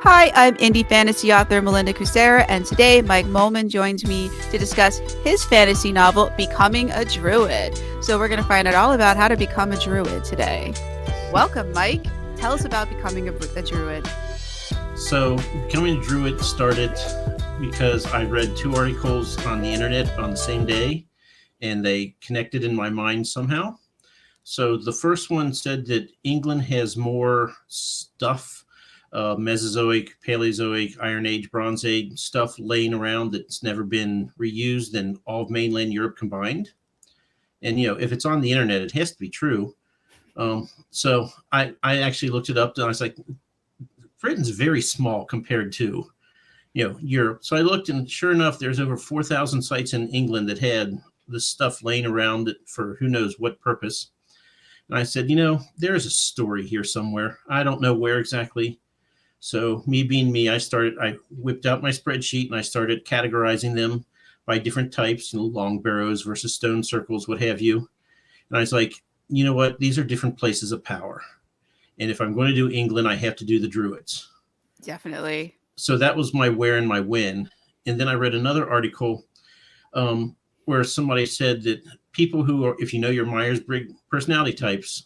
Hi, I'm indie fantasy author Melinda Kucsera, and today Mike Mollman joins me to discuss his fantasy novel, Becoming a Druid. So we're going to find out all about how to become a druid today. Welcome, Mike. Tell us about becoming a druid. So, becoming a druid started because I read two articles on the internet on the same day, and they connected in my mind somehow. So, the first one said that England has more stuff, Mesozoic, Paleozoic, Iron Age, Bronze Age stuff laying around that's never been reused than all of mainland Europe combined. And, if it's on the internet, it has to be true. So I actually looked it up and I was like, Britain's very small compared to, Europe. So I looked and sure enough, there's over 4,000 sites in England that had this stuff laying around for who knows what purpose. And I said, there's a story here somewhere. I don't know where exactly. So me being me, I whipped out my spreadsheet and I started categorizing them by different types, long barrows versus stone circles, what have you. And I was like, you know what? These are different places of power. And if I'm going to do England, I have to do the Druids. Definitely. So that was my where and my when. And then I read another article where somebody said that people who are, if you know your Myers-Briggs personality types,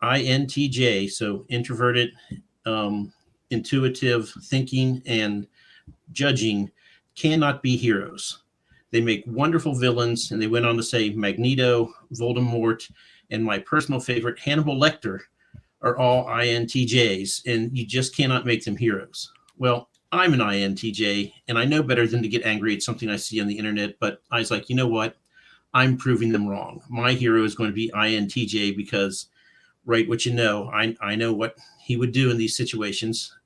INTJ, so introverted, intuitive, thinking, and judging, cannot be heroes. They make wonderful villains, and they went on to say Magneto, Voldemort, and my personal favorite, Hannibal Lecter, are all INTJs, and you just cannot make them heroes. Well, I'm an INTJ, and I know better than to get angry at something I see on the internet, but I was like, you know what? I'm proving them wrong. My hero is going to be INTJ because, right, what you know, I know what he would do in these situations,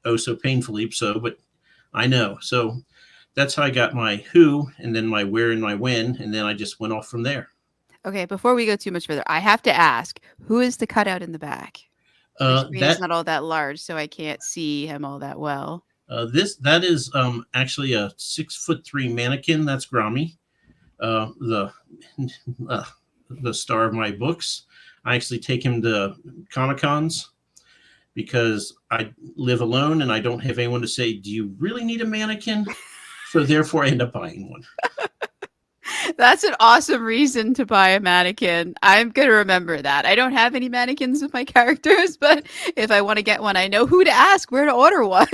oh so painfully so, but I know. So that's how I got my who, and then my where and my when, and then I just went off from there. Okay, before we go too much further, I have to ask, who is the cutout in the back? My screen is not all that large, so I can't see him all that well. That is actually a 6'3" mannequin. That's Grahme, the star of my books. I actually take him to Comic-Cons because I live alone and I don't have anyone to say, do you really need a mannequin? So therefore I end up buying one. That's an awesome reason to buy a mannequin. I'm going to remember that. I don't have any mannequins with my characters, but if I want to get one, I know who to ask, where to order one.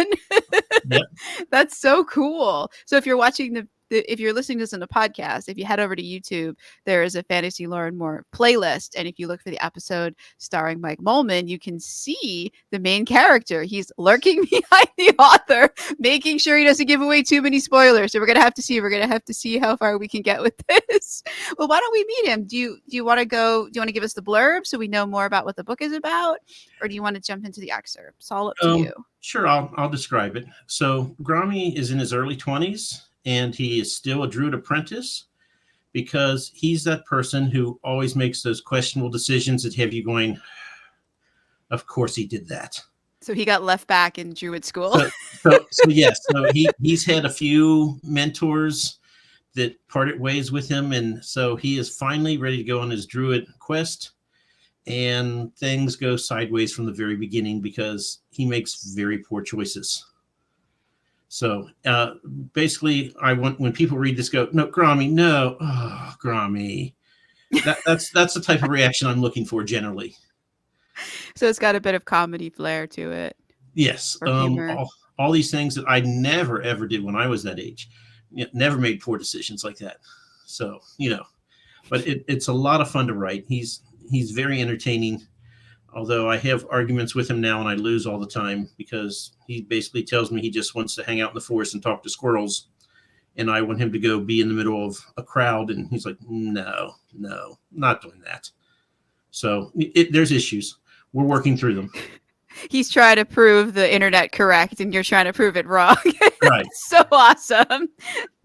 Yep. That's so cool. So if you're watching if you're listening to this in a podcast, if you head over to YouTube, there is a Fantasy Lore and More playlist. And if you look for the episode starring Mike Mollman, you can see the main character. He's lurking behind the author, making sure he doesn't give away too many spoilers. So we're going to have to see. We're going to have to see how far we can get with this. Well, why don't we meet him? Do you want to go? Do you want to give us the blurb so we know more about what the book is about? Or do you want to jump into the excerpt? It's all up to you. Sure, I'll describe it. So Grahme is in his early 20s. And he is still a druid apprentice because he's that person who always makes those questionable decisions that have you going, of course he did that. So he got left back in druid school. So yes, so he's had a few mentors that parted ways with him. And so he is finally ready to go on his druid quest. And things go sideways from the very beginning because he makes very poor choices. So basically, I want when people read this, go, no, Grahme, no, Grahme. That's the type of reaction I'm looking for generally. So it's got a bit of comedy flair to it. Yes, all these things that I never ever did when I was that age. Never made poor decisions like that. So but it's a lot of fun to write. He's very entertaining. Although I have arguments with him now and I lose all the time because he basically tells me he just wants to hang out in the forest and talk to squirrels. And I want him to go be in the middle of a crowd. And he's like, no, not doing that. So there's issues. We're working through them. He's trying to prove the internet correct and you're trying to prove it wrong. Right. So awesome.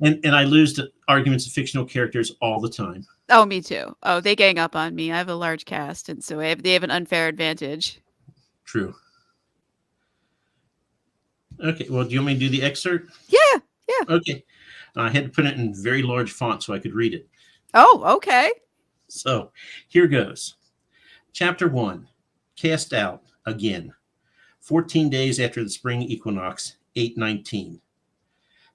And I lose the arguments of fictional characters all the time. Oh, me too. Oh, they gang up on me. I have a large cast, and so they have an unfair advantage. True. Okay, well, do you want me to do the excerpt? Yeah. Okay. I had to put it in very large font so I could read it. Oh, okay. So here goes. Chapter 1, Cast Out Again. 14 days after the spring equinox, 819.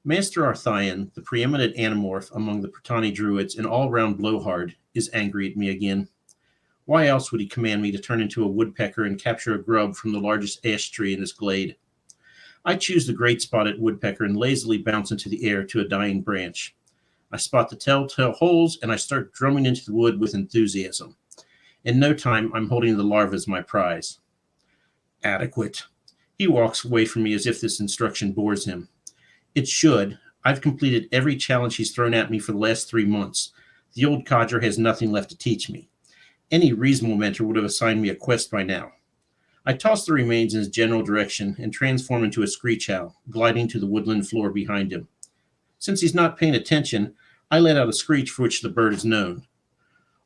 Master Arthian, the preeminent animorph among the Protani druids and all-round blowhard, is angry at me again. Why else would he command me to turn into a woodpecker and capture a grub from the largest ash tree in this glade? I choose the great spotted woodpecker and lazily bounce into the air to a dying branch. I spot the telltale holes, and I start drumming into the wood with enthusiasm. In no time, I'm holding the larva as my prize. Adequate. He walks away from me as if this instruction bores him. It should. I've completed every challenge he's thrown at me for the last 3 months. The old codger has nothing left to teach me. Any reasonable mentor would have assigned me a quest by now. I toss the remains in his general direction and transform into a screech owl, gliding to the woodland floor behind him. Since he's not paying attention, I let out a screech for which the bird is known.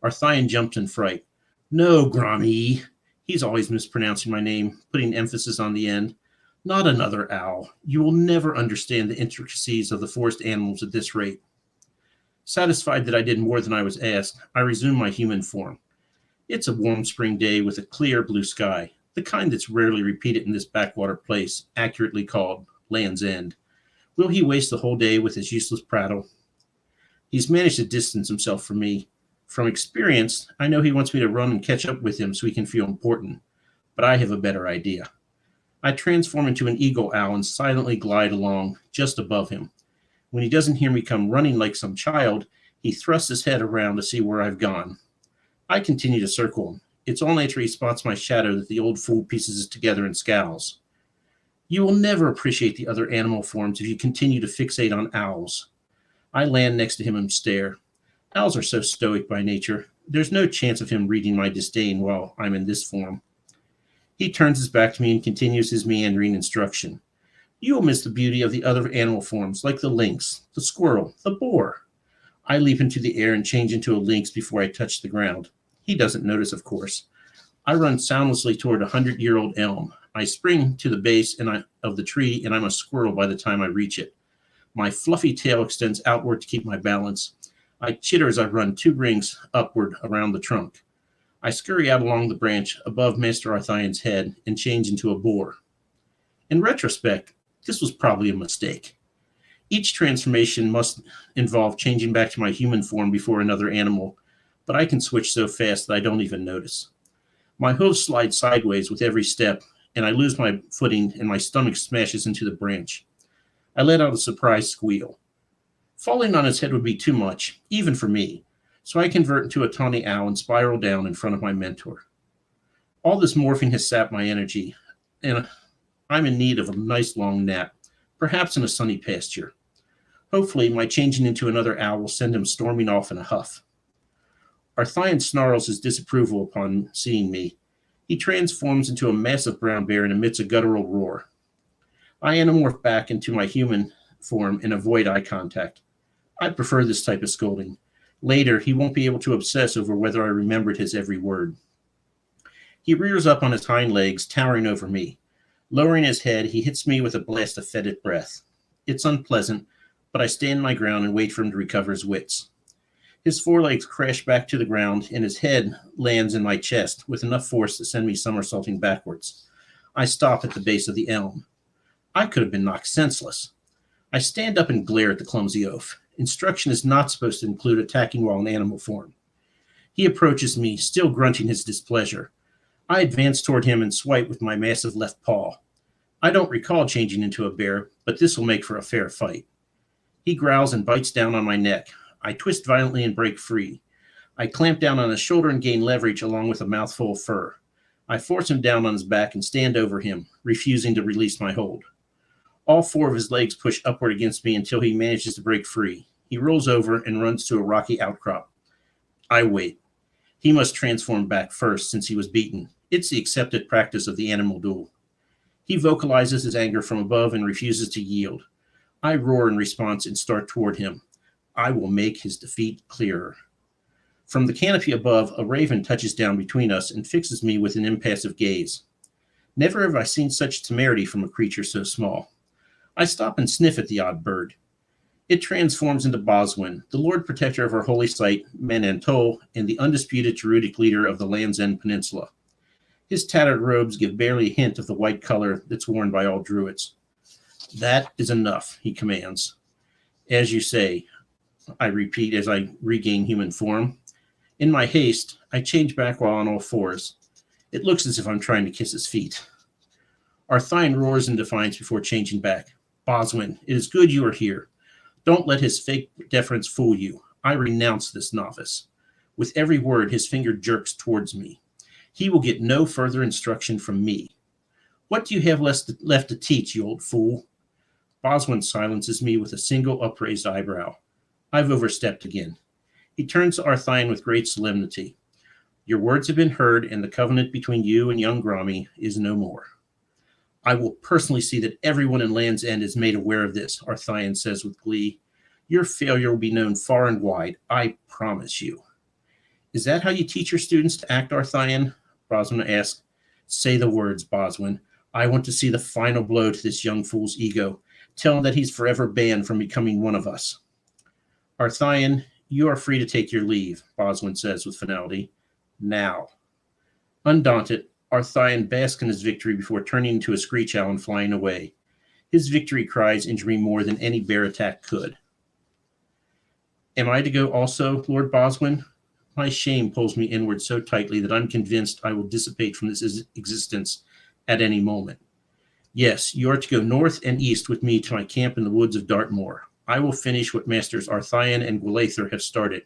Arthian jumps in fright. No, Grahme. He's always mispronouncing my name, putting emphasis on the end. Not another owl. You will never understand the intricacies of the forest animals at this rate. Satisfied that I did more than I was asked, I resume my human form. It's a warm spring day with a clear blue sky, the kind that's rarely repeated in this backwater place, accurately called Land's End. Will he waste the whole day with his useless prattle? He's managed to distance himself from me. From experience, I know he wants me to run and catch up with him so he can feel important, but I have a better idea. I transform into an eagle owl and silently glide along just above him. When he doesn't hear me come running like some child, he thrusts his head around to see where I've gone. I continue to circle him. It's only after he spots my shadow that the old fool pieces it together and scowls. You will never appreciate the other animal forms if you continue to fixate on owls. I land next to him and stare. Owls are so stoic by nature. There's no chance of him reading my disdain while I'm in this form. He turns his back to me and continues his meandering instruction. You will miss the beauty of the other animal forms, like the lynx, the squirrel, the boar. I leap into the air and change into a lynx before I touch the ground. He doesn't notice, of course. I run soundlessly toward a 100-year-old elm. I spring to the base of the tree, and I'm a squirrel by the time I reach it. My fluffy tail extends outward to keep my balance. I chitter as I run 2 rings upward around the trunk. I scurry out along the branch above Master Arthian's head and change into a boar. In retrospect, this was probably a mistake. Each transformation must involve changing back to my human form before another animal, but I can switch so fast that I don't even notice. My hooves slide sideways with every step, and I lose my footing and my stomach smashes into the branch. I let out a surprised squeal. Falling on his head would be too much, even for me, so I convert into a tawny owl and spiral down in front of my mentor. All this morphing has sapped my energy, and I'm in need of a nice long nap, perhaps in a sunny pasture. Hopefully, my changing into another owl will send him storming off in a huff. Arthian snarls his disapproval upon seeing me. He transforms into a massive brown bear and emits a guttural roar. I anamorph back into my human form and avoid eye contact. I prefer this type of scolding. Later, he won't be able to obsess over whether I remembered his every word. He rears up on his hind legs, towering over me. Lowering his head, he hits me with a blast of fetid breath. It's unpleasant, but I stand my ground and wait for him to recover his wits. His forelegs crash back to the ground, and his head lands in my chest with enough force to send me somersaulting backwards. I stop at the base of the elm. I could have been knocked senseless. I stand up and glare at the clumsy oaf. Instruction is not supposed to include attacking while in animal form. He approaches me, still grunting his displeasure. I advance toward him and swipe with my massive left paw. I don't recall changing into a bear, but this will make for a fair fight. He growls and bites down on my neck. I twist violently and break free. I clamp down on his shoulder and gain leverage along with a mouthful of fur. I force him down on his back and stand over him, refusing to release my hold. All 4 of his legs push upward against me until he manages to break free. He rolls over and runs to a rocky outcrop. I wait. He must transform back first since he was beaten. It's the accepted practice of the animal duel. He vocalizes his anger from above and refuses to yield. I roar in response and start toward him. I will make his defeat clearer. From the canopy above, a raven touches down between us and fixes me with an impassive gaze. Never have I seen such temerity from a creature so small. I stop and sniff at the odd bird. It transforms into Boswin, the Lord Protector of our holy site, Manantol, and the undisputed Druidic leader of the Land's End Peninsula. His tattered robes give barely a hint of the white color that's worn by all druids. That is enough, he commands. As you say, I repeat as I regain human form. In my haste, I change back while on all fours. It looks as if I'm trying to kiss his feet. Arthian roars in defiance before changing back. Boswin, it is good you are here. Don't let his fake deference fool you. I renounce this novice. With every word, his finger jerks towards me. He will get no further instruction from me. What do you have left to teach, you old fool? Boswin silences me with a single upraised eyebrow. I've overstepped again. He turns to Arthian with great solemnity. Your words have been heard, and the covenant between you and young Grahme is no more. I will personally see that everyone in Land's End is made aware of this, Arthian says with glee. Your failure will be known far and wide, I promise you. Is that how you teach your students to act, Arthian? Boswin asks. Say the words, Boswin. I want to see the final blow to this young fool's ego. Tell him that he's forever banned from becoming one of us. Arthian, you are free to take your leave, Boswin says with finality. Now. Undaunted, Arthian basks in his victory before turning into a screech owl and flying away. His victory cries injure me more than any bear attack could. Am I to go also, Lord Boswin? My shame pulls me inward so tightly that I'm convinced I will dissipate from this existence at any moment. Yes, you are to go north and east with me to my camp in the woods of Dartmoor. I will finish what Masters Arthian and Gwalather have started.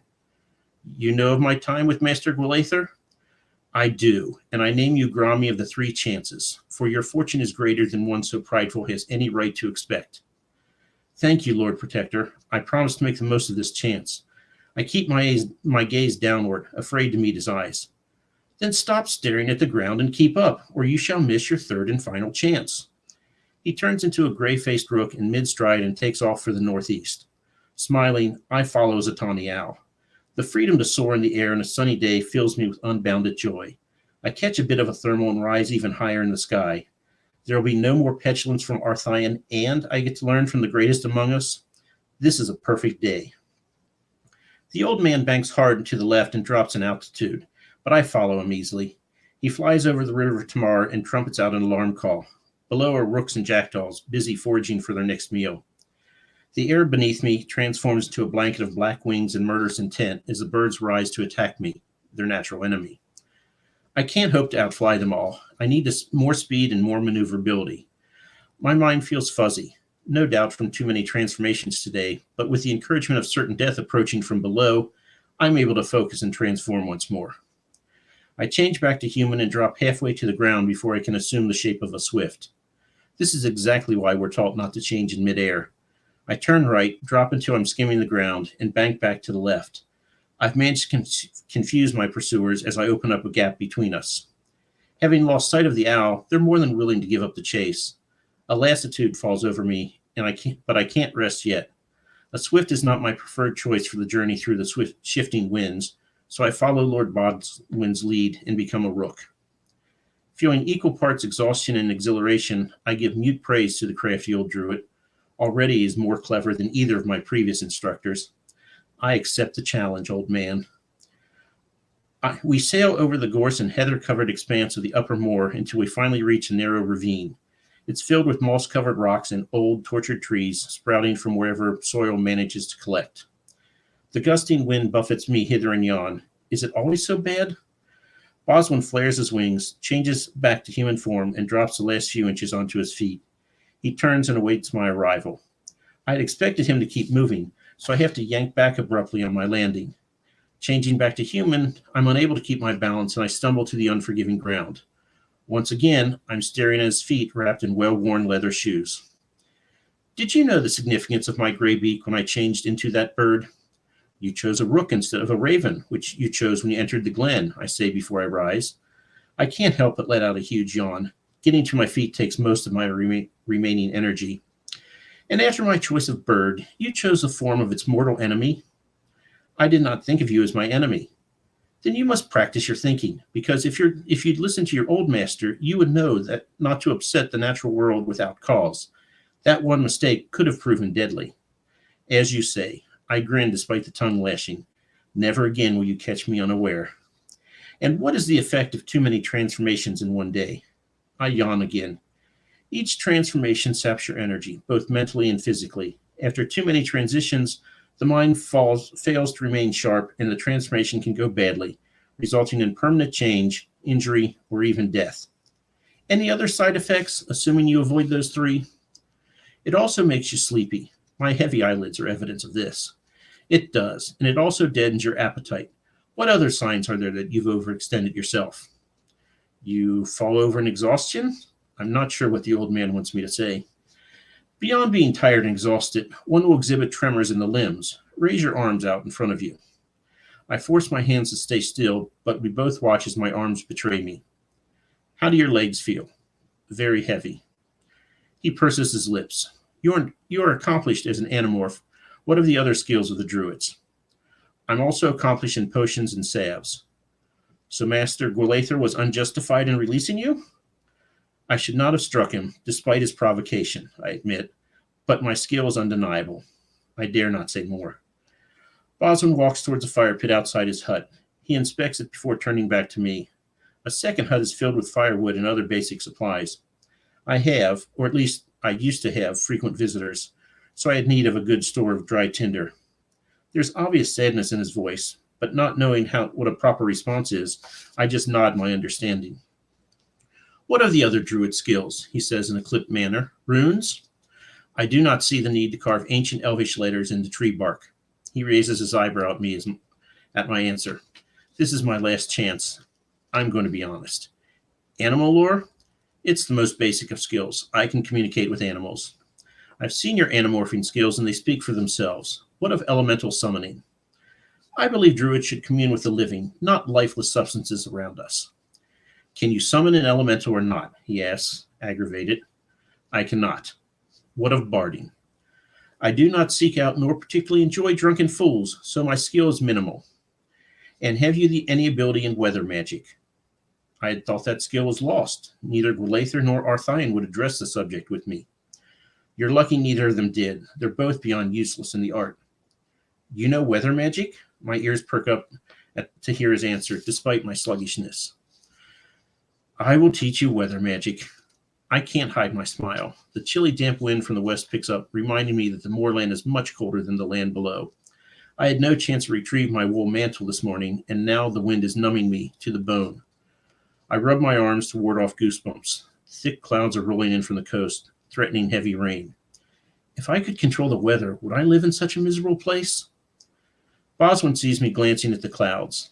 You know of my time with Master Gwalather? I do, and I name you Grahme of the Three Chances, for your fortune is greater than one so prideful has any right to expect. Thank you, Lord Protector. I promise to make the most of this chance. I keep my gaze downward, afraid to meet his eyes. Then stop staring at the ground and keep up, or you shall miss your third and final chance. He turns into a gray-faced rook in mid-stride and takes off for the northeast. Smiling, I follow as a tawny owl. The freedom to soar in the air on a sunny day fills me with unbounded joy. I catch a bit of a thermal and rise even higher in the sky. There will be no more petulance from Arthian, and I get to learn from the greatest among us. This is a perfect day. The old man banks hard to the left and drops in altitude, but I follow him easily. He flies over the river Tamar and trumpets out an alarm call. Below are rooks and jackdaws, busy foraging for their next meal. The air beneath me transforms into a blanket of black wings and murderous intent as the birds rise to attack me, their natural enemy. I can't hope to outfly them all. I need more speed and more maneuverability. My mind feels fuzzy, no doubt from too many transformations today, but with the encouragement of certain death approaching from below, I'm able to focus and transform once more. I change back to human and drop halfway to the ground before I can assume the shape of a swift. This is exactly why we're taught not to change in midair. I turn right, drop until I'm skimming the ground, and bank back to the left. I've managed to confuse my pursuers as I open up a gap between us. Having lost sight of the owl, they're more than willing to give up the chase. A lassitude falls over me, but I can't rest yet. A swift is not my preferred choice for the journey through the swift shifting winds, so I follow Lord Boswin's lead and become a rook. Feeling equal parts exhaustion and exhilaration, I give mute praise to the crafty old druid. Already he is more clever than either of my previous instructors. I accept the challenge, old man. We sail over the gorse and heather-covered expanse of the upper moor until we finally reach a narrow ravine. It's filled with moss-covered rocks and old, tortured trees sprouting from wherever soil manages to collect. The gusting wind buffets me hither and yon. Is it always so bad? Boswin flares his wings, changes back to human form, and drops the last few inches onto his feet. He turns and awaits my arrival. I had expected him to keep moving, so I have to yank back abruptly on my landing. Changing back to human, I'm unable to keep my balance, and I stumble to the unforgiving ground. Once again, I'm staring at his feet wrapped in well-worn leather shoes. Did you know the significance of my gray beak when I changed into that bird? You chose a rook instead of a raven, which you chose when you entered the glen, I say before I rise. I can't help but let out a huge yawn. Getting to my feet takes most of my remaining energy. And after my choice of bird, you chose the form of its mortal enemy. I did not think of you as my enemy. Then you must practice your thinking, because if you'd listened to your old master, you would know that not to upset the natural world without cause. That one mistake could have proven deadly. As you say, I grin despite the tongue lashing. Never again will you catch me unaware. And what is the effect of too many transformations in one day? I yawn again. Each transformation saps your energy, both mentally and physically. After too many transitions, the mind fails to remain sharp, and the transformation can go badly, resulting in permanent change, injury, or even death. Any other side effects, assuming you avoid those three? It also makes you sleepy. My heavy eyelids are evidence of this. It does, and it also deadens your appetite. What other signs are there that you've overextended yourself? You fall over in exhaustion? I'm not sure what the old man wants me to say. Beyond being tired and exhausted, one will exhibit tremors in the limbs. Raise your arms out in front of you. I force my hands to stay still, but we both watch as my arms betray me. How do your legs feel? Very heavy. He purses his lips. You are accomplished as an animorph. What of the other skills of the druids? I'm also accomplished in potions and salves. So Master Gwalather was unjustified in releasing you? I should not have struck him, despite his provocation, I admit, but my skill is undeniable. I dare not say more. Boswin walks towards a fire pit outside his hut. He inspects it before turning back to me. A second hut is filled with firewood and other basic supplies. I have, or at least I used to have, frequent visitors, so I had need of a good store of dry tinder. There's obvious sadness in his voice, but not knowing what a proper response is, I just nod my understanding. What are the other druid skills? He says in a clipped manner. Runes? I do not see the need to carve ancient elvish letters into tree bark. He raises his eyebrow at my answer. This is my last chance. I'm going to be honest. Animal lore? It's the most basic of skills. I can communicate with animals. I've seen your animorphing skills, and they speak for themselves. What of elemental summoning? I believe druids should commune with the living, not lifeless substances around us. Can you summon an elemental or not? He asks, aggravated. I cannot. What of barding? I do not seek out nor particularly enjoy drunken fools, so my skill is minimal. And have you any ability in weather magic? I had thought that skill was lost. Neither Gwalather nor Arthian would address the subject with me. You're lucky neither of them did. They're both beyond useless in the art. You know weather magic? My ears perk up to hear his answer, despite my sluggishness. I will teach you weather magic. I can't hide my smile. The chilly, damp wind from the west picks up, reminding me that the moorland is much colder than the land below. I had no chance to retrieve my wool mantle this morning, and now the wind is numbing me to the bone. I rub my arms to ward off goosebumps. Thick clouds are rolling in from the coast, threatening heavy rain. If I could control the weather, would I live in such a miserable place? Boswin sees me glancing at the clouds.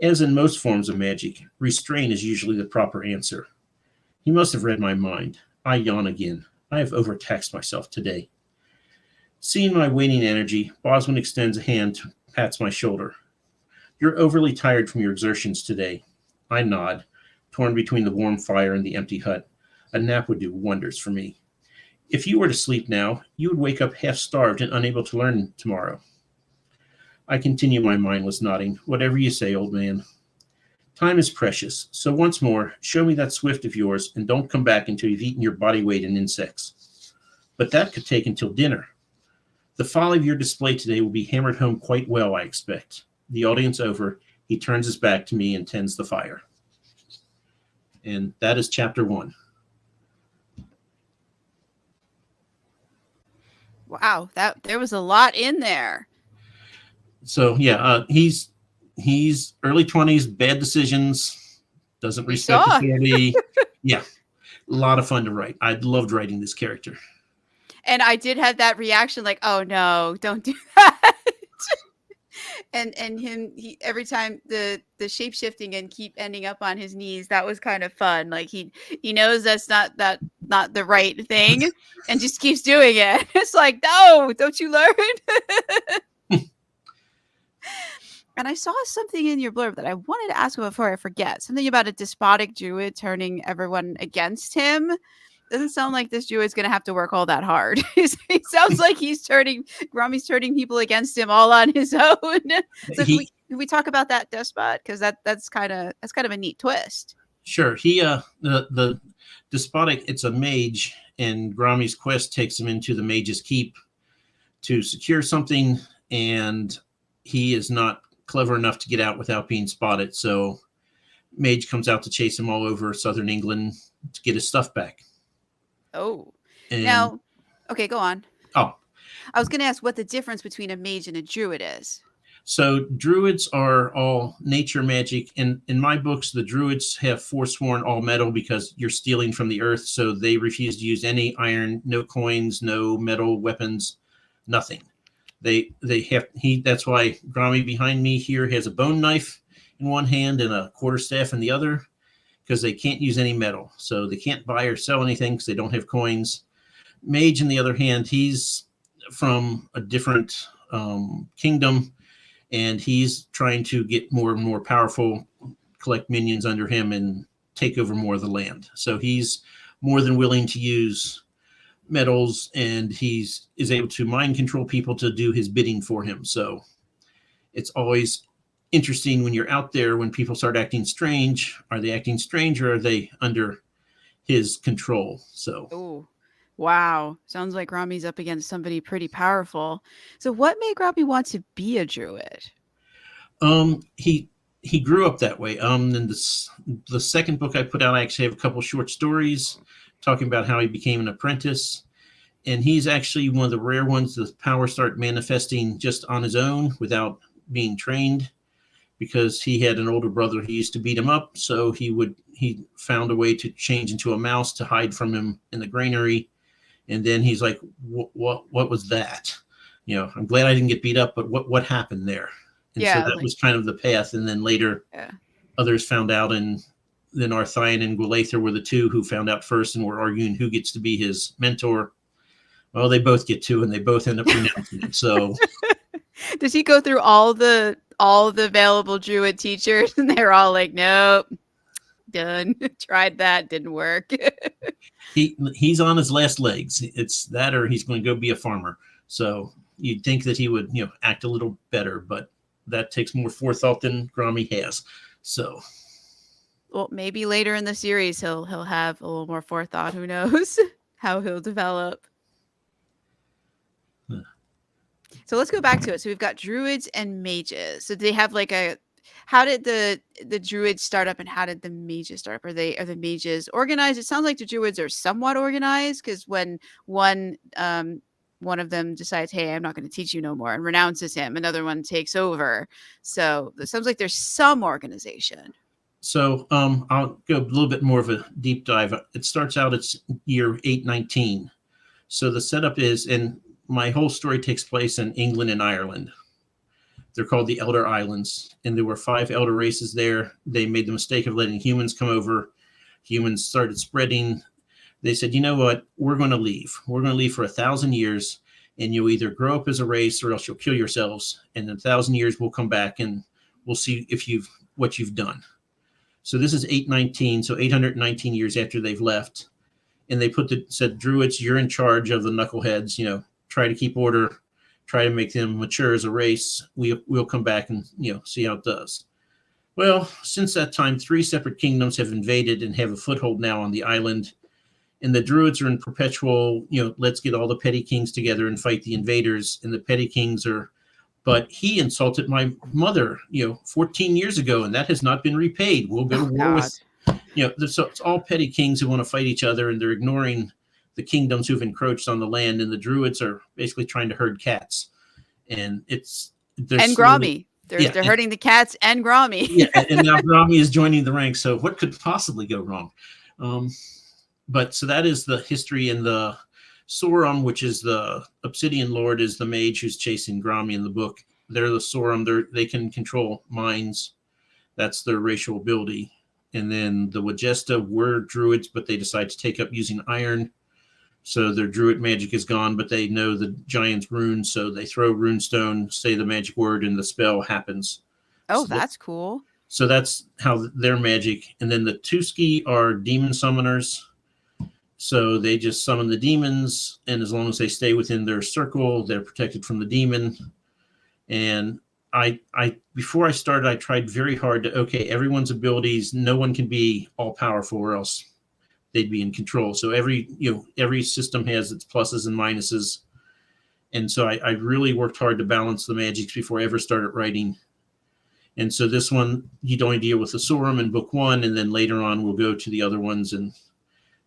As in most forms of magic, restraint is usually the proper answer. He must have read my mind. I yawn again. I have overtaxed myself today. Seeing my waning energy, Boswin extends a hand, pats my shoulder. You're overly tired from your exertions today. I nod, torn between the warm fire and the empty hut. A nap would do wonders for me. If you were to sleep now, you would wake up half-starved and unable to learn tomorrow. I continue my mindless nodding. Whatever you say, old man. Time is precious, so once more, show me that swift of yours, and don't come back until you've eaten your body weight in insects. But that could take until dinner. The folly of your display today will be hammered home quite well, I expect. The audience over, he turns his back to me and tends the fire. And that is chapter 1. Wow, there was a lot in there. So yeah, he's early 20s, bad decisions, doesn't respect authority. Yeah, a lot of fun to write. I loved writing this character. And I did have that reaction, like, oh no, don't do that. and he every time the shape shifting and keep ending up on his knees, that was kind of fun. Like he knows that's not the right thing, and just keeps doing it. It's like, no, don't you learn? And I saw something in your blurb that I wanted to ask before I forget. Something about a despotic druid turning everyone against him. Doesn't sound like this druid's going to have to work all that hard. It sounds like Grahme's turning people against him all on his own. So can we talk about that despot? Because that's kind of a neat twist. Sure. He the despotic, it's a mage, and Grahme's quest takes him into the mage's keep to secure something, and he is not clever enough to get out without being spotted. So mage comes out to chase him all over southern England to get his stuff back. Oh. And Now, okay, go on. oh, I was going to ask what the difference between a mage and a druid is. so druids are all nature magic. In my books, the druids have forsworn all metal because you're stealing from the earth. So they refuse to use any iron, no coins, no metal weapons, nothing. That's why Grahme behind me here has a bone knife in one hand and a quarterstaff in the other, because they can't use any metal. So they can't buy or sell anything because they don't have coins. Mage, on the other hand, he's from a different kingdom, and he's trying to get more and more powerful, collect minions under him, and take over more of the land. So he's more than willing to use metals, and is able to mind control people to do his bidding for him. So it's always interesting when you're out there, when people start acting strange. Are they acting strange, or are they under his control? So Oh, wow. Sounds like Grami's up against somebody pretty powerful. So what made Grami want to be a druid? He grew up that way. In the second book I put out, I actually have a couple short stories talking about how he became an apprentice. And he's actually one of the rare ones the power start manifesting just on his own without being trained, because he had an older brother who used to beat him up. So he found a way to change into a mouse to hide from him in the granary. And then he's like, what was that? I'm glad I didn't get beat up, but what happened there? And so that was kind of the path. And then later others found out, and then Arthian and Gwalather were the two who found out first and were arguing who gets to be his mentor. Well, they both get to, and they both end up renouncing it. So does he go through all the available druid teachers, and they're all like, nope, done, tried that, didn't work? he's on his last legs. It's that, or he's going to go be a farmer. So you'd think that he would act a little better, but that takes more forethought than Grahme has. So well, maybe later in the series he'll have a little more forethought. Who knows how he'll develop. So let's go back to it. So we've got druids and mages. So they have like how did the druids start up, and how did the mages start up? Are the mages organized? It sounds like the druids are somewhat organized, because when one of them decides, hey, I'm not going to teach you no more, and renounces him, another one takes over. So it sounds like there's some organization. So I'll go a little bit more of a deep dive. It starts out, it's year 819. So the setup is, and my whole story takes place in England and Ireland. They're called the Elder Islands, and there were 5 elder races there. They made the mistake of letting humans come over. Humans started spreading. They said, you know what, we're going to leave. We're going to leave for 1,000 years, and you'll either grow up as a race or else you'll kill yourselves. And in 1,000 years, we'll come back and we'll see what you've done. So this is 819, so 819 years after they've left. And they said, Druids, you're in charge of the knuckleheads, try to keep order, try to make them mature as a race. We'll come back and, see how it does. Well, since that time, 3 separate kingdoms have invaded and have a foothold now on the island. And the Druids are in perpetual, let's get all the petty kings together and fight the invaders. And the petty kings but he insulted my mother, 14 years ago, and that has not been repaid. We'll go to war with, so it's all petty kings who want to fight each other, and they're ignoring the kingdoms who've encroached on the land. And the Druids are basically trying to herd cats. And Grahme. They're hurting the cats and Grahme. And now Grahme is joining the ranks. So what could possibly go wrong? But so that is the history. And the Sauron, which is the Obsidian Lord, is the mage who's chasing Grahme in the book. They're the Sauron. They can control minds. That's their racial ability. And then the Wagesta were Druids, but they decide to take up using iron. So their Druid magic is gone, but they know the giant's runes. So they throw runestone, say the magic word, and the spell happens. Oh, so that's cool. So that's how their magic. And then the Tuski are demon summoners. So they just summon the demons, and as long as they stay within their circle, they're protected from the demon. And I before I started, I tried very hard to, everyone's abilities, no one can be all powerful or else they'd be in control. So every system has its pluses and minuses. And so I really worked hard to balance the magics before I ever started writing. And so this one, you'd only deal with the Sorum in book 1, and then later on we'll go to the other ones and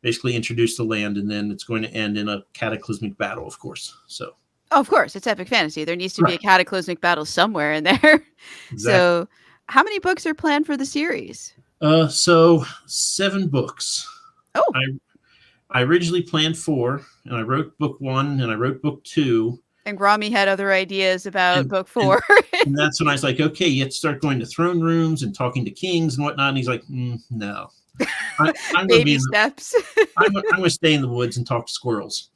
basically introduce the land, and then it's going to end in a cataclysmic battle, of course. So, Oh, of course, it's epic fantasy. There needs to be a right, cataclysmic battle somewhere in there. exactly. So, how many books are planned for the series? So 7 books. Oh, I originally planned 4, and I wrote book 1, and I wrote book 2, and Grahme had other ideas about and book and 4. and that's when I was like, okay, you have to start going to throne rooms and talking to kings and whatnot. And he's like, no, I'm going to be Baby in the, steps. I'm going to stay in the woods and talk to squirrels.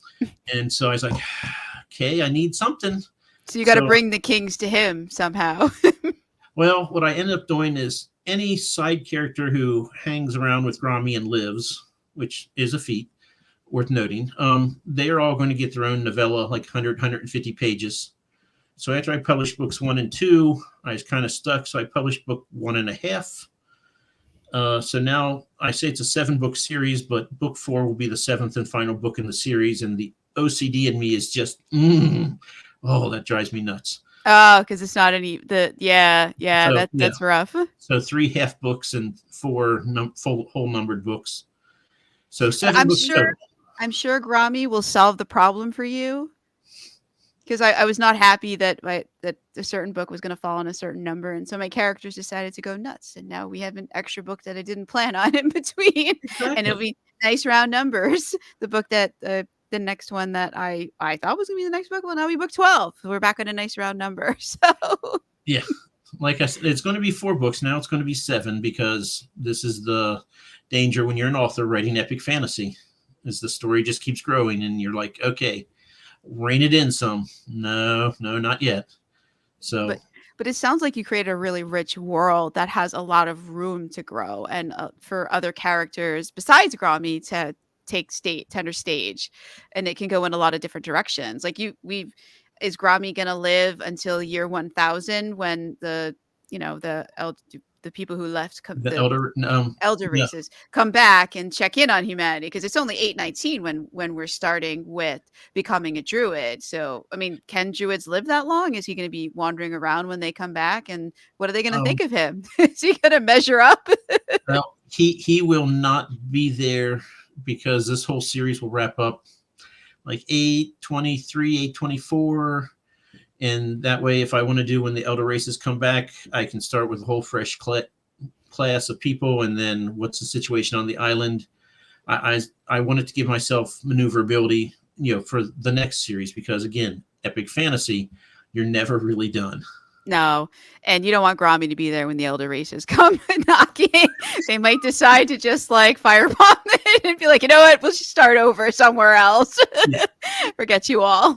And so I was like, okay, I need something. So you got to So, bring the kings to him somehow. well, what I ended up doing is any side character who hangs around with Grahme and lives, which is a feat worth noting, they are all going to get their own novella, like 100, 150 pages. So after I published books 1 and 2, I was kind of stuck. So I published book 1.5. So now I say it's a 7-book series, but book 4 will be the 7th and final book in the series. And the OCD in me is just, oh, that drives me nuts. Oh, because it's not yeah, So yeah, that's rough. so 3 half books and 4 full whole numbered books. So But 7 books total. I'm sure Grahme will solve the problem for you. Because I was not happy that that a certain book was going to fall on a certain number, and so my characters decided to go nuts, and now we have an extra book that I didn't plan on in between, and it'll Exactly. be nice round numbers. The book that the next one that I thought was going to be the next book will now be book 12. We're back on a nice round number. So Yeah. Like I said, it's going to be 4 books. Now it's going to be 7 because this is the danger when you're an author writing epic fantasy, is the story just keeps growing and you're like, okay, rein it in some. No, not yet. So but it sounds like you created a really rich world that has a lot of room to grow and for other characters besides Grahme to take tender stage, and it can go in a lot of different directions. Like is Grahme gonna live until year 1000 when the people who left the elder, elder no, races come back and check in on humanity, because it's only 819 when we're starting with becoming a druid. So I mean, can druids live that long? Is he going to be wandering around when they come back, and what are they going to think of him? Is he going to measure up? well, he will not be there because this whole series will wrap up like 823, 824. And that way, if I want to do when the elder races come back, I can start with a whole fresh class of people, and then what's the situation on the island. I wanted to give myself maneuverability, for the next series, because again, epic fantasy, you're never really done. No, and you don't want Grahme to be there when the elder races come knocking. They might decide to just like firebomb it and be like, you know what, we'll just start over somewhere else. Yeah. Forget you all.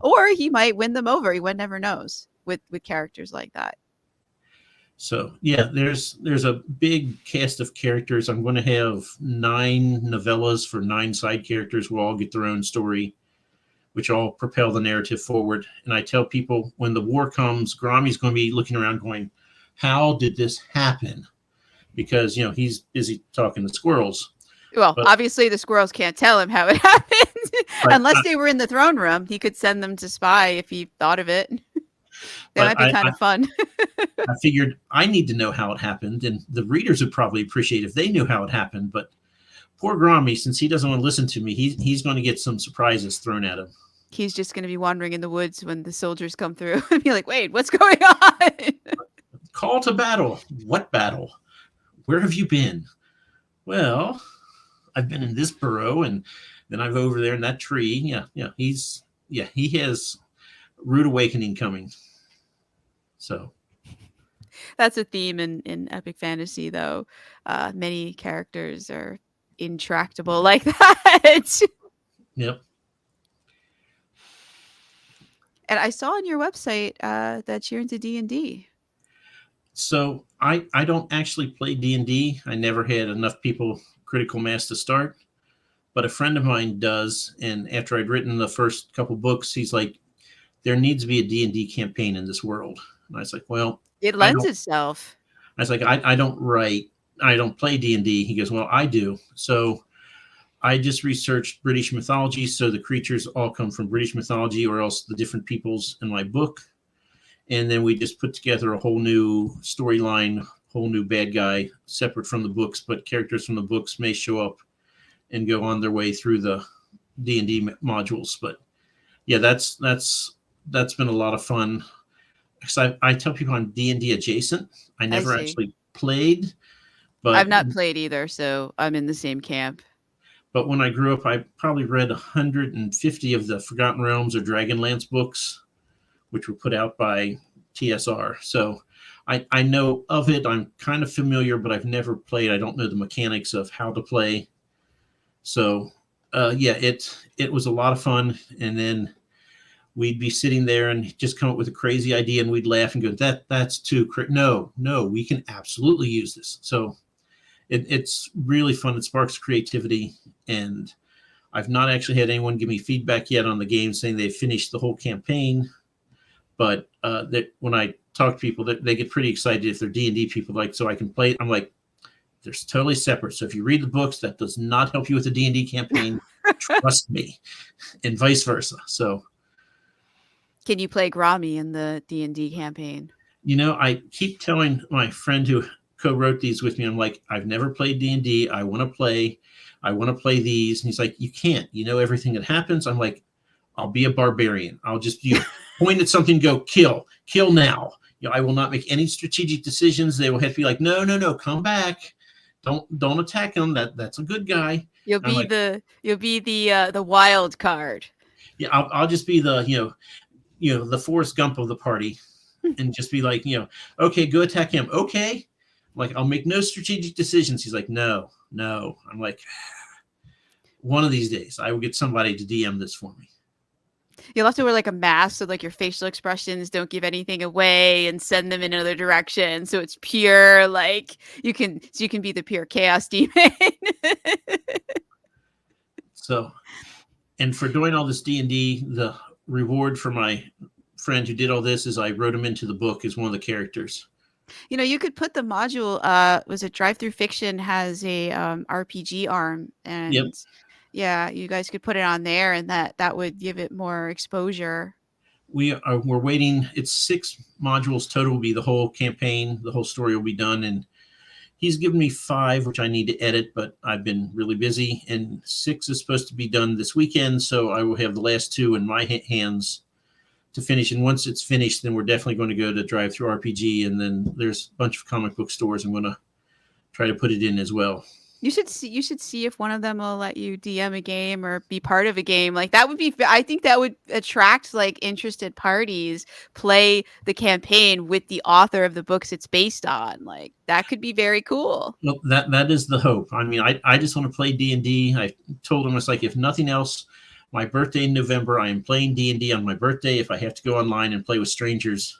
Or he might win them over. One never knows with characters like that. So yeah, there's a big cast of characters. I'm going to have 9 novellas for 9 side characters who all get their own story, which all propel the narrative forward. And I tell people, when the war comes, Grahme's going to be looking around going, how did this happen? Because, he's busy talking to squirrels. Well, But, obviously the squirrels can't tell him how it happened. but Unless they were in the throne room. He could send them to spy if he thought of it. That might be kind of fun. I figured I need to know how it happened, and the readers would probably appreciate if they knew how it happened. But poor Grahme, since he doesn't want to listen to me, he's going to get some surprises thrown at him. He's just going to be wandering in the woods when the soldiers come through and be like, wait, what's going on? Call to battle. What battle? Where have you been? Well, I've been in this burrow, and then I've over there in that tree. Yeah. He has rude awakening coming. So That's a theme in epic fantasy, though. Many characters are intractable like that. yep. And I saw on your website that you're into D&D. So I don't actually play D&D. I never had enough people critical mass to start, but a friend of mine does. And after I'd written the first couple books, he's like, there needs to be a D&D campaign in this world. And I was like, well, It lends itself. I was like, I don't play D&D. He goes, well, I do. So I just researched British mythology. So the creatures all come from British mythology, or else the different peoples in my book. and then we just put together a whole new storyline, whole new bad guy, separate from the books, but characters from the books may show up and go on their way through the D&D modules. But yeah, that's been a lot of fun. Because I tell people I'm D&D adjacent. I I never see. actually played, I've but not played either, so I'm in the same camp. when I grew up, I probably read 150 of the Forgotten Realms or Dragonlance books, which were put out by TSR. So I know of it. I'm kind of familiar, but I've never played. I don't know the mechanics of how to play. So yeah, it was a lot of fun. And then we'd be sitting there and just come up with a crazy idea, and we'd laugh and go, that's too no, we can absolutely use this. So it's really fun. It sparks creativity, and I've not actually had anyone give me feedback yet on the game saying they finished the whole campaign. But when I talk to people, they get pretty excited if they're D&D people, like, so I can play it. I'm like, they're totally separate. So if you read the books, that does not help you with the D&D campaign. Trust me, and vice versa. So Can you play Grahme in the D&D campaign? I keep telling my friend who co-wrote these with me, I'm like, I've never played D&D. I want to play these. And he's like, you can't. You know everything that happens. I'm like, I'll be a barbarian. I'll just point at something, go kill now. I will not make any strategic decisions. They will have to be like, no, come back. Don't attack him. That's a good guy. You'll be the wild card. Yeah, I'll just be the the Forrest Gump of the party, and just be like, okay, go attack him. Okay, like, I'll make no strategic decisions. He's like, no. I'm like, one of these days I will get somebody to DM this for me. You'll have to wear like a mask so like your facial expressions don't give anything away and send them in another direction. So it's pure, like you can be the pure chaos demon. So, and for doing all this D&D, the reward for my friend who did all this is I wrote him into the book as one of the characters. You could put the module, was it Drive Through Fiction has a RPG arm, and Yep. yeah, you guys could put it on there, and that would give it more exposure. We're waiting. It's 6 modules total. Will be the whole campaign. The whole story will be done, and he's given me 5, which I need to edit, but I've been really busy. And 6 is supposed to be done this weekend, so I will have the last 2 in my hands to finish. And once it's finished, then we're definitely going to go to Drive Through RPG, and then there's a bunch of comic book stores I'm going to try to put it in as well. You should see if one of them will let you DM a game or be part of a game. Like, that would be, I think that would attract like interested parties. Play the campaign with the author of the books it's based on. Like, that could be very cool. Well, that is the hope. I mean, I just want to play D&D. I told him, it's like, if nothing else, my birthday in November, I am playing D&D on my birthday. If I have to go online and play with strangers,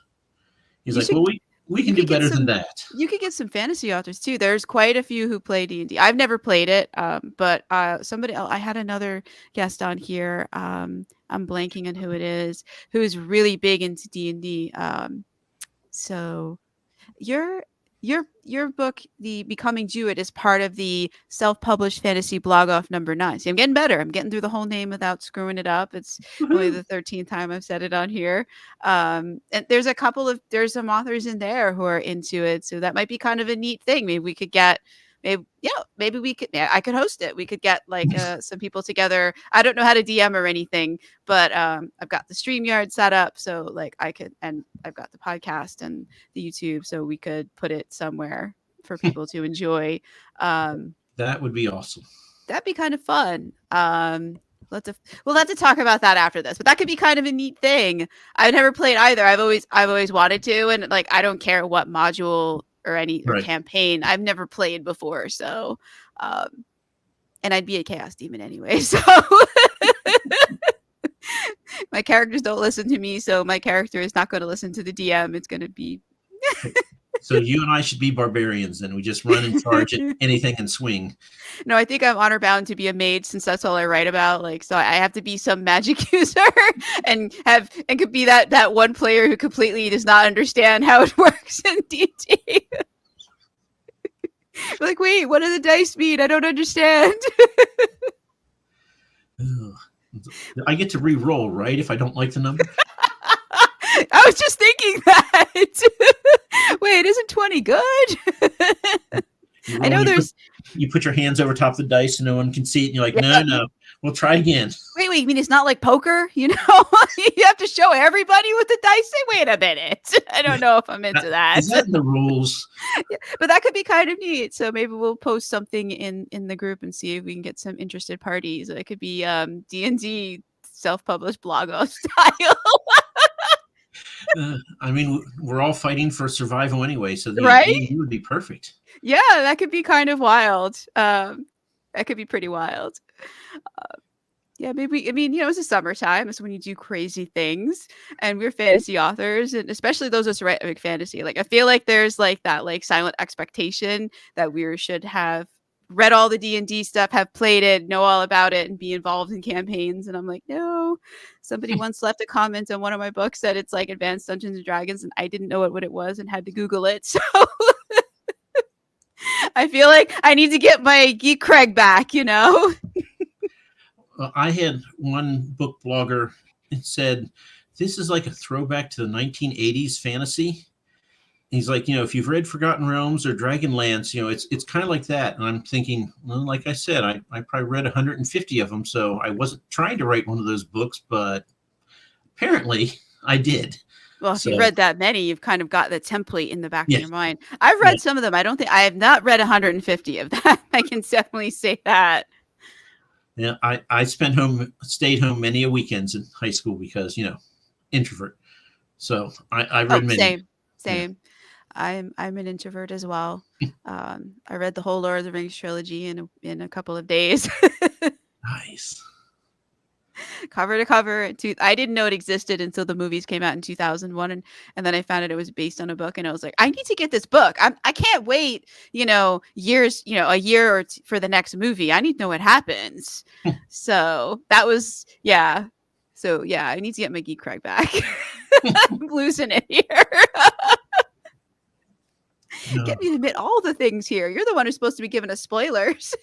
he's like, well, we can do better than that. You could get some fantasy authors too. There's quite a few who play D&D. I've never played it, but somebody else, I had another guest on here. I'm blanking on who it is, who's really big into D&D. So your book, The Becoming Druid, is part of the self-published fantasy blog off number 9. See, I'm getting better. I'm getting through the whole name without screwing it up. It's only the 13th time I've said it on here. And there's some authors in there who are into it. So that might be kind of a neat thing. Maybe we could get, maybe we could, I could host it. We could get like some people together. I don't know how to DM or anything, but I've got the StreamYard set up. So like and I've got the podcast and the YouTube. So we could put it somewhere for people to enjoy. That would be awesome. That'd be kind of fun. We'll have to talk about that after this, but that could be kind of a neat thing. I've never played either. I've always wanted to, and like, I don't care what module or or campaign. I've never played before, so and I'd be a chaos demon anyway, so my characters don't listen to me, so my character is not going to listen to the DM. It's going to be So you and I should be barbarians, and we just run and charge at anything and swing. No, I think I'm honor bound to be a mage, since that's all I write about. Like, so I have to be some magic user and could be that one player who completely does not understand how it works in D&D. Like, wait, what do the dice mean? I don't understand. I get to re-roll, right? If I don't like the number. Oh I was just thinking that. Wait, isn't 20 good? You I roll know and there's. you put your hands over top of the dice so no one can see it, and you're like, Yeah. no, we'll try again. Wait, you mean it's not like poker? You have to show everybody with the dice. Say, wait a minute. I don't know if I'm into that. Is that in the rules? Yeah, but that could be kind of neat. So maybe we'll post something in the group and see if we can get some interested parties. It could be D&D self-published blog style, I mean, we're all fighting for survival anyway, so right? D&D would be perfect. Yeah, that could be kind of wild. That could be pretty wild. Yeah, maybe. I mean, it's the summertime. It's when you do crazy things, and we're fantasy authors, and especially those of us who write like fantasy. Like, I feel like there's like that like silent expectation that we should have read all the D&D stuff, have played it, know all about it, and be involved in campaigns. And I'm like, no. Somebody once left a comment on one of my books that it's like Advanced Dungeons and Dragons, and I didn't know what it was and had to Google it. So I feel like I need to get my geek cred back. I had one book blogger said, this is like a throwback to the 1980s fantasy. He's like, if you've read Forgotten Realms or Dragonlance, it's kind of like that. And I'm thinking, well, like I said, I probably read 150 of them. So I wasn't trying to write one of those books, but apparently I did. Well, if you read that many, you've kind of got the template in the back Yeah. of your mind. I've read some of them. I have not read 150 of that. I can definitely say that. Yeah, I stayed home many a weekends in high school because, introvert. So I read many. Same. Yeah. I'm an introvert as well. I read the whole Lord of the Rings trilogy in a couple of days. Nice. Cover to cover. I didn't know it existed until the movies came out in 2001, and then I found out it was based on a book, and I was like, I need to get this book. I can't wait, years, a year or for the next movie. I need to know what happens. So that was, yeah. So yeah, I need to get my geek cred back. I'm losing it here. No. Get me to admit all the things here. You're the one who's supposed to be giving us spoilers.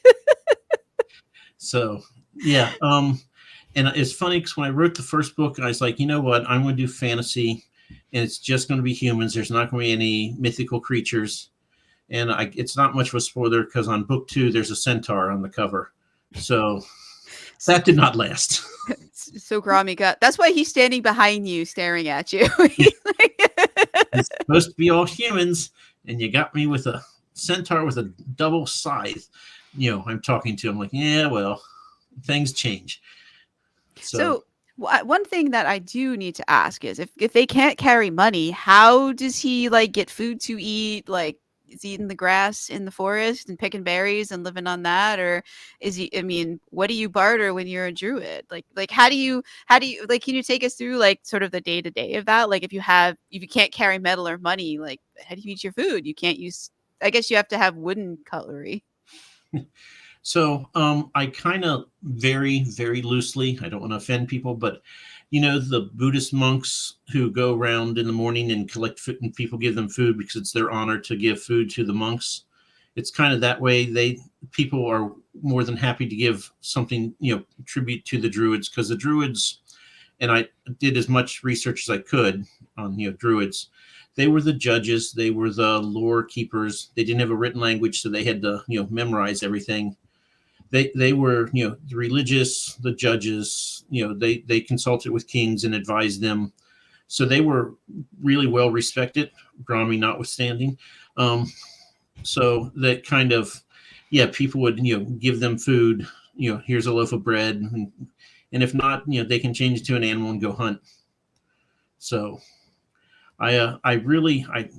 So yeah. And it's funny because when I wrote the first book, I was like, you know what? I'm going to do fantasy, and it's just going to be humans. There's not going to be any mythical creatures. And it's not much of a spoiler because on book 2, there's a centaur on the cover. So that did not last. So Grahme that's why he's standing behind you, staring at you. It's supposed to be all humans, and you got me with a centaur with a double scythe. I'm talking to him like, yeah, well, things change. So one thing that I do need to ask is if they can't carry money, how does he like get food to eat? Like, is he eating the grass in the forest and picking berries and living on that? Or is he, what do you barter when you're a druid? Like how do you like, can you take us through like sort of the day to day of that? Like if you can't carry metal or money, like how do you eat your food? You can't use, I guess you have to have wooden cutlery. So I kind of very, very loosely, I don't want to offend people, but the Buddhist monks who go around in the morning and collect food and people give them food because it's their honor to give food to the monks. It's kind of that way. People are more than happy to give something, tribute to the Druids, because the Druids, and I did as much research as I could on, Druids. They were the judges. They were the lore keepers. They didn't have a written language, so they had to, memorize everything. They were, the religious, the judges, they consulted with kings and advised them. So they were really well respected, Grahme notwithstanding. So that kind of, people would, give them food, here's a loaf of bread. And if not, they can change it to an animal and go hunt. So I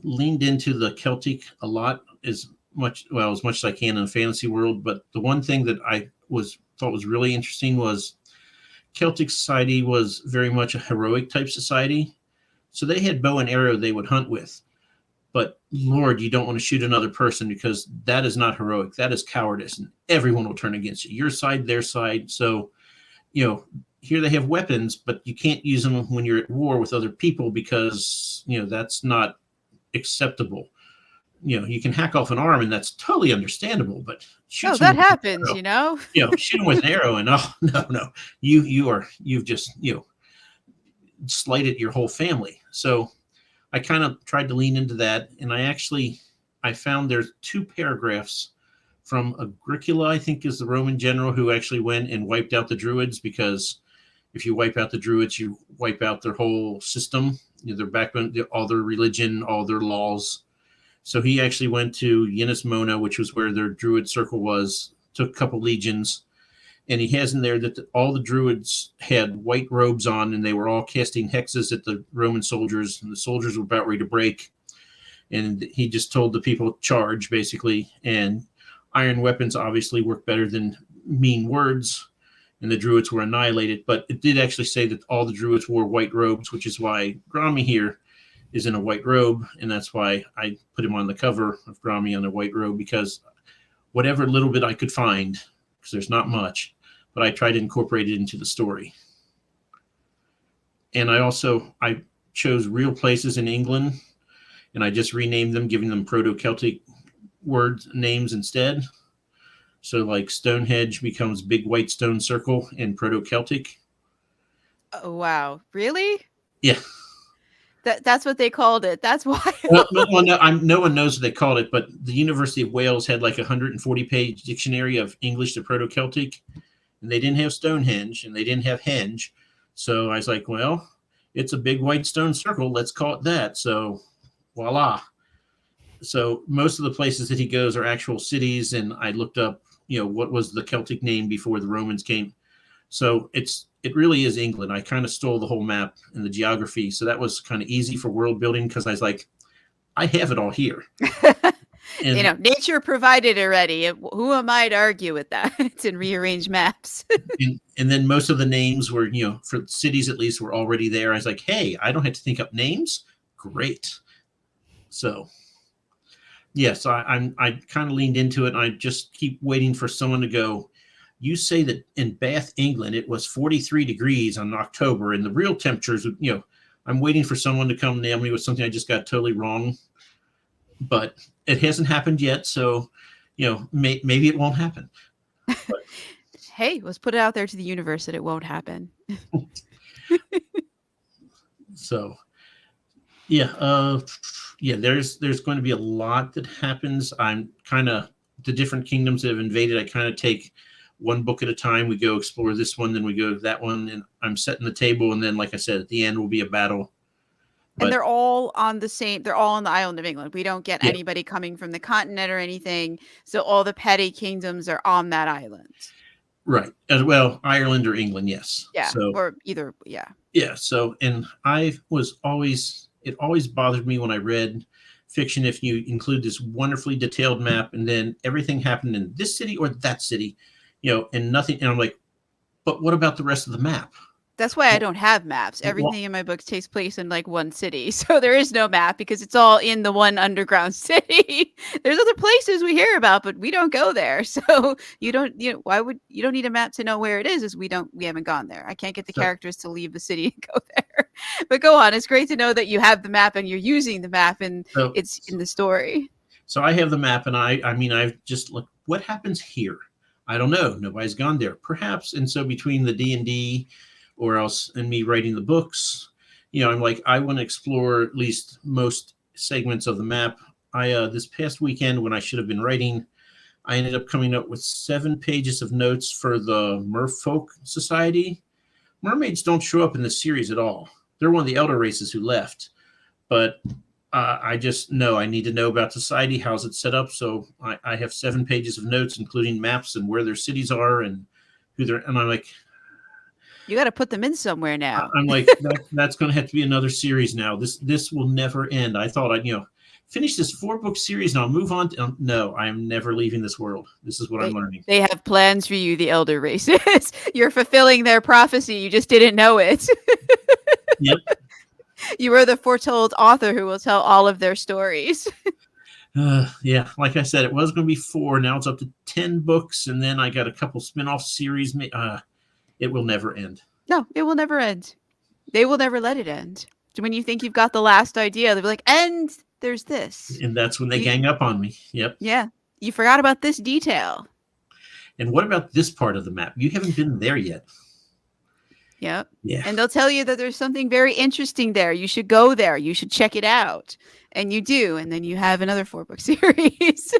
leaned into the Celtic a lot, as much as I can in the fantasy world. But the one thing that I thought was really interesting was Celtic society was very much a heroic type society. So they had bow and arrow they would hunt with. But Lord, you don't want to shoot another person, because that is not heroic. That is cowardice, and everyone will turn against you. Your side, their side. So, here they have weapons, but you can't use them when you're at war with other people, because, that's not acceptable. You can hack off an arm, and that's totally understandable, but shoot that happens, shoot them with an arrow, and no, you've just, slighted your whole family. So I kind of tried to lean into that, and I found there's 2 paragraphs from Agricola, I think is the Roman general who actually went and wiped out the Druids, because if you wipe out the Druids, you wipe out their whole system, their backbone, all their religion, all their laws. So he actually went to Yenis Mona, which was where their Druid circle was, took a couple legions, and he has in there that all the Druids had white robes on, and they were all casting hexes at the Roman soldiers, and the soldiers were about ready to break. And he just told the people, charge, basically. And iron weapons obviously work better than mean words, and the Druids were annihilated. But it did actually say that all the Druids wore white robes, which is why Grahme here is in a white robe, and that's why I put him on the cover of Grahme on a white robe, because whatever little bit I could find, because there's not much, but I tried to incorporate it into the story. And I chose real places in England, and I just renamed them, giving them Proto-Celtic word names instead. So like Stonehenge becomes Big White Stone Circle in Proto-Celtic. Oh, wow. Really? Yeah. That's what they called it. That's why. Well, no one knows what they called it, but the University of Wales had like a 140-page dictionary of English to Proto-Celtic, and they didn't have Stonehenge, and they didn't have henge. So I was like, well, it's a big white stone circle. Let's call it that. So voila. So most of the places that he goes are actual cities, and I looked up, what was the Celtic name before the Romans came. So it really is England. I kind of stole the whole map and the geography. So that was kind of easy for world building, because I was like, I have it all here. And, nature provided already. Who am I to argue with that? It's in rearrange maps. and then most of the names were, for cities at least, were already there. I was like, hey, I don't have to think up names. Great. So yes, I kind of leaned into it, and I just keep waiting for someone to go, you say that in Bath, England, it was 43 degrees in October, and the real temperatures, I'm waiting for someone to come nail me with something I just got totally wrong. But it hasn't happened yet, so, maybe it won't happen. But, hey, let's put it out there to the universe that it won't happen. So, yeah, there's going to be a lot that happens. I'm kind of, the different kingdoms that have invaded, I kind of take one book at a time. We go explore this one, then we go to that one, and I'm setting the table. And then, like I said, at the end will be a battle. And they're all on the island of England. We don't get anybody coming from the continent or anything. So all the petty kingdoms are on that island. Right. As well, Ireland or England. Yes. Yeah. So, or either. Yeah. Yeah. So, and it always bothered me when I read fiction, if you include this wonderfully detailed map and then everything happened in this city or that city, and nothing. And I'm like, but what about the rest of the map? That's why I don't have maps. Everything in my books takes place in like one city. So there is no map, because it's all in the one underground city. There's other places we hear about, but we don't go there. So you don't need a map to know where it is, we haven't gone there. I can't get the characters to leave the city and go there. But go on. It's great to know that you have the map and you're using the map, and it's in the story. So I have the map, and I've just looked, what happens here? I don't know. Nobody's gone there. Perhaps. And so between the D&D or else and me writing the books, I'm like, I want to explore at least most segments of the map. This past weekend, when I should have been writing, I ended up coming up with 7 pages of notes for the Merfolk Society. Mermaids don't show up in this series at all. They're one of the elder races who left. But I just know I need to know about society. How's it set up? So I have 7 pages of notes, including maps and where their cities are and who they're. And I'm like, you got to put them in somewhere now. I'm like, that's going to have to be another series now. This will never end. I thought I'd finish this 4-book series and I'll move on. No, I am never leaving this world. This is what I'm learning. They have plans for you, the elder races. You're fulfilling their prophecy. You just didn't know it. Yep. You are the foretold author who will tell all of their stories. Yeah, like I said, it was going to be 4. Now it's up to 10 books, and then I got a couple spin-off series. It will never end. No, it will never end. They will never let it end. When you think you've got the last idea, they'll be like, and there's this. And that's when they gang up on me. Yep. Yeah. You forgot about this detail. And what about this part of the map? You haven't been there yet. Yep. Yeah. And they'll tell you that there's something very interesting there. You should go there. You should check it out. And you do. And then you have another 4-book series.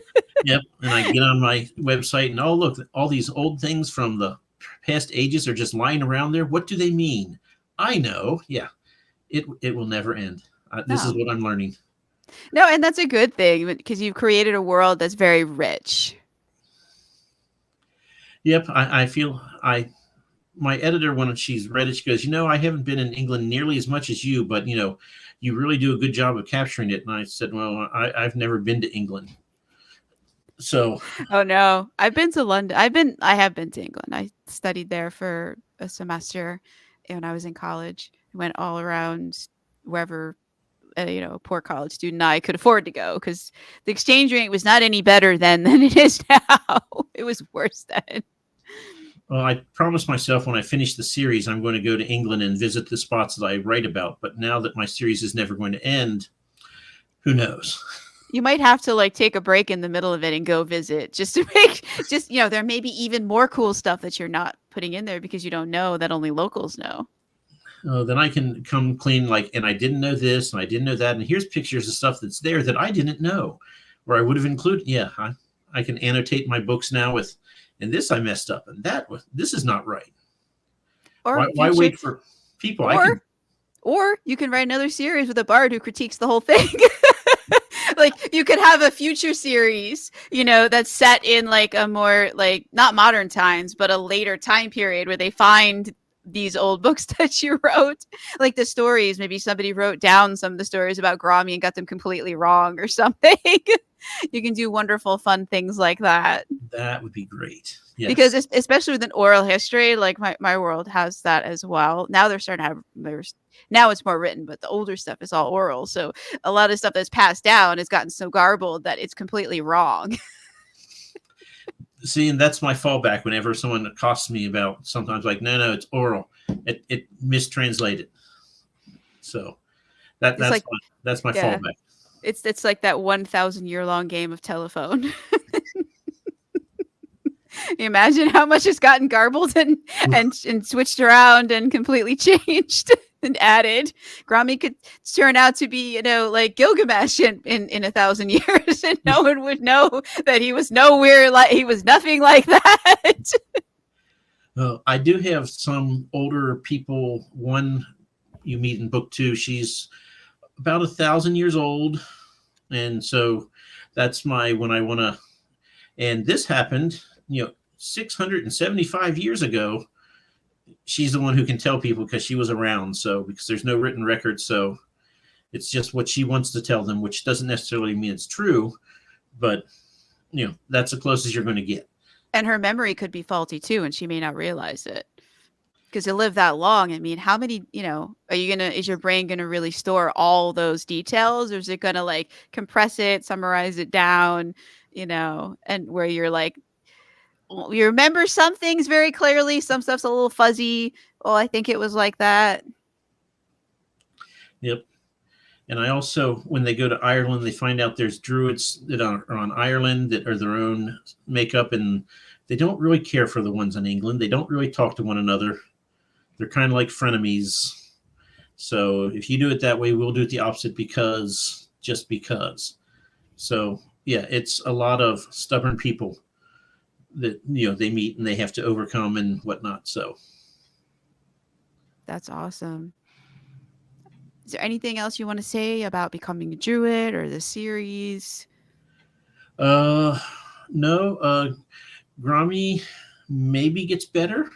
Yep. And I get on my website and, oh, look, all these old things from the past ages are just lying around there. What do they mean? I know. Yeah. It will never end. This is No. what I'm learning. No, and that's a good thing because you've created a world that's very rich. Yep. I feel my editor, when she's read it, she goes, I haven't been in England nearly as much as you, but, you really do a good job of capturing it. And I said, well, I've never been to England. So, Oh no, I've been to London. I have been to England. I studied there for a semester when I was in college. I went all around wherever a poor college student I could afford to go because the exchange rate was not any better then than it is now. It was worse then. well, I promised myself when I finish the series, I'm going to go to England and visit the spots that I write about. But now that my series is never going to end, who knows? You might have to like take a break in the middle of it and go visit just to make there may be even more cool stuff that you're not putting in there because you don't know that only locals know. Then I can come clean, and I didn't know this and I didn't know that. And here's pictures of stuff that's there that I didn't know, or I would have included. Yeah, I can annotate my books now with, and this I messed up, and this is not right. Or Why wait for people? Or you can write another series with a bard who critiques the whole thing. Like you could have a future series, that's set in like a more like not modern times, but a later time period where they find these old books that you wrote, like the stories. Maybe somebody wrote down some of the stories about Grahme and got them completely wrong or something. You can do wonderful, fun things like that. That would be great. Yes. Because especially with an oral history, like my world has that as well. Now they're starting to have now it's more written, but the older stuff is all oral. So a lot of stuff that's passed down has gotten so garbled that it's completely wrong. See, and that's my fallback whenever someone accosts me about sometimes like, no, it's oral. It mistranslated. So that's my fallback. It's like that 1,000-year-long game of telephone. You imagine how much has gotten garbled and switched around and completely changed and added. Grahme could turn out to be, like Gilgamesh in 1,000 years, and no one would know that he was he was nothing like that. I do have some older people. One you meet in book 2, she's about 1,000 years old, and so that's when I want to. And this happened, 675 years ago. She's the one who can tell people because she was around. So because there's no written record, so it's just what she wants to tell them, which doesn't necessarily mean it's true, but that's the closest you're going to get. And her memory could be faulty too, and she may not realize it. Because to live that long, I mean, how many, is your brain going to really store all those details, or is it going to like compress it, summarize it down, and where you're like, you remember some things very clearly, some stuff's a little fuzzy. Oh, I think it was like that. Yep. And I also, when they go to Ireland, they find out there's druids that are on Ireland that are their own makeup, and they don't really care for the ones in England. They don't really talk to one another. They're kind of like frenemies. So if you do it that way, we'll do it the opposite just because. So yeah, it's a lot of stubborn people that they meet and they have to overcome and whatnot. So that's awesome. Is there anything else you want to say about becoming a druid or the series? No. Grahme maybe gets better.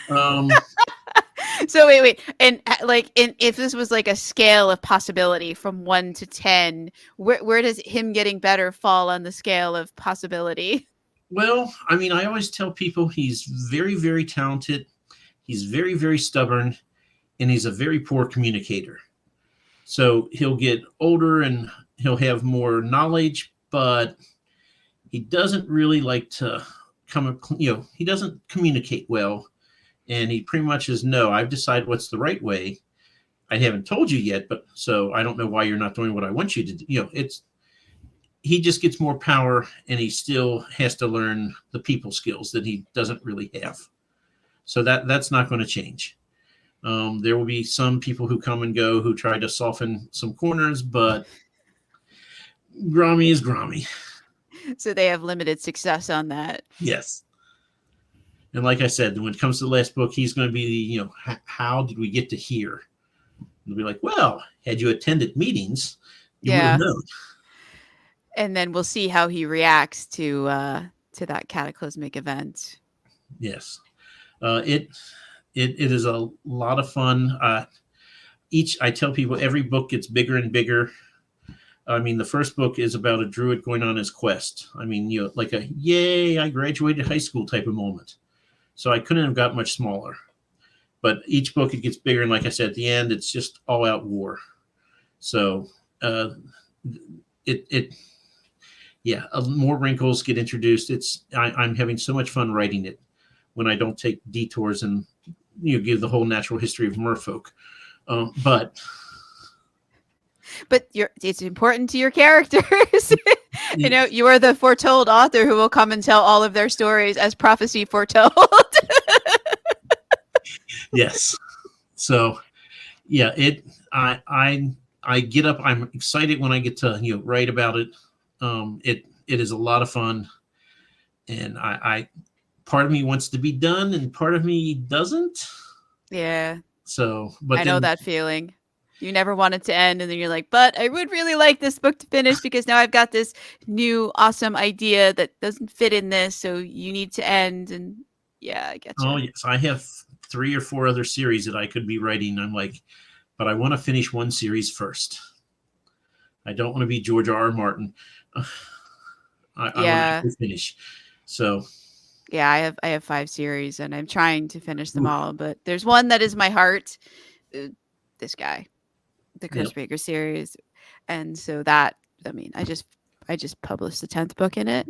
So wait, and if this was like a scale of possibility from 1 to 10, where does him getting better fall on the scale of possibility? Well, I mean, I always tell people he's very, very talented. He's very, very stubborn, and he's a very poor communicator. So he'll get older and he'll have more knowledge, but he doesn't really like to he doesn't communicate well. And he pretty much is, no, I've decided what's the right way. I haven't told you yet, but so I don't know why you're not doing what I want you to do. He just gets more power, and he still has to learn the people skills that he doesn't really have. So that's not going to change. There will be some people who come and go who try to soften some corners, but Grahme is Grahme. So they have limited success on that. Yes. And like I said, when it comes to the last book, he's going to be, how did we get to here? They'll be like, well, had you attended meetings, you would have Yeah. known. And then we'll see how he reacts to that cataclysmic event. Yes. It is a lot of fun. I tell people every book gets bigger and bigger. I mean, the first book is about a druid going on his quest. I mean, like a yay, I graduated high school type of moment. So I couldn't have got much smaller. But each book, it gets bigger. And like I said, at the end, it's just all out war. So more wrinkles get introduced. I'm having so much fun writing it when I don't take detours and give the whole natural history of merfolk. But it's important to your characters. You are the foretold author who will come and tell all of their stories as prophecy foretold. Yes. So yeah, I get up. I'm excited when I get to write about it. It is a lot of fun, and I part of me wants to be done, and part of me doesn't. Yeah. So, but I know that feeling. You never want it to end, and then you're like, but I would really like this book to finish because now I've got this new awesome idea that doesn't fit in this, so you need to end. And yeah, I get you. Oh yes, I have 3 or 4 other series that I could be writing. I'm like, but I want to finish one series first. I don't want to be George R. Martin. I want to finish. So yeah, I have 5 series, and I'm trying to finish them all. But there's one that is my heart. This guy, the Cursebreaker series, and so that I just published the 10th book in it.